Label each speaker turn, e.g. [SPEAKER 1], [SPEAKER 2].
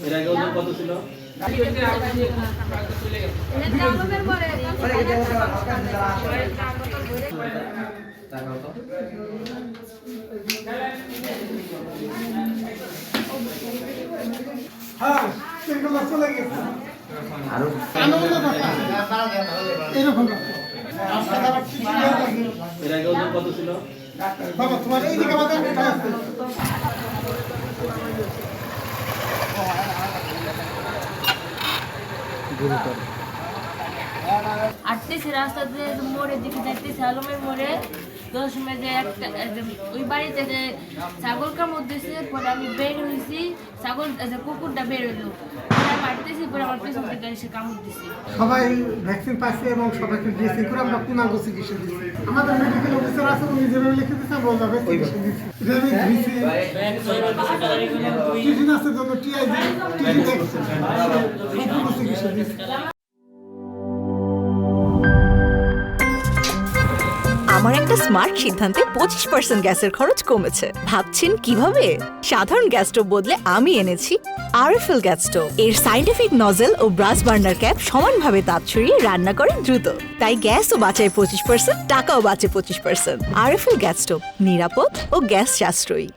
[SPEAKER 1] এর আগে ওজন কত ছিল? এর আগে ওজন কত ছিল?
[SPEAKER 2] বাবা তোমার এই দিকে আমাদের
[SPEAKER 1] গুরুতর।
[SPEAKER 3] আসতেছি রাস্তাতে মোড়ের দিকে যাইতেছি আলমের মোড়ে দশ সময় যে একটা ওই বাড়িতে যে ছাগল কামড় দিয়েছে পরে আমি বের হয়েছি ছাগল কুকুরটা বের হইলো পরে আমি হাঁটতেছি পরে আমার পেছন থেকে এসে কামড় দিছি।
[SPEAKER 2] সবাই ভ্যাকসিন পাইছে এবং সবাইকে ড্রেসিং করে আমরা পূর্ণাঙ্গ চিকিৎসা দিচ্ছি। আমাদের মেডিকেল অফিসার আছে উনি যেভাবে লিখে দিচ্ছে আমরা ওইভাবে চিকিৎসা দিচ্ছি। টিটিনাসের জন্য টিআইজি সম্পূর্ণ চিকিৎসা দিচ্ছি।
[SPEAKER 4] আমার একটা স্মার্ট সিদ্ধান্তে 25% গ্যাসের খরচ কমেছে। ভাবছেন কিভাবে? সাধারণ গ্যাস স্টোভ বদলে আমি এনেছি আরএফএল গ্যাস স্টোভ। এর সাইন্টিফিক নজল ও ব্রাস বার্নার ক্যাপ সমানভাবে তাপ ছড়িয়ে রান্না করে দ্রুত, তাই গ্যাসও বাঁচায় 25%, টাকাও বাঁচে 25%। আরএফএল গ্যাস স্টোভ নিরাপদ ও গ্যাস সাশ্রয়ী।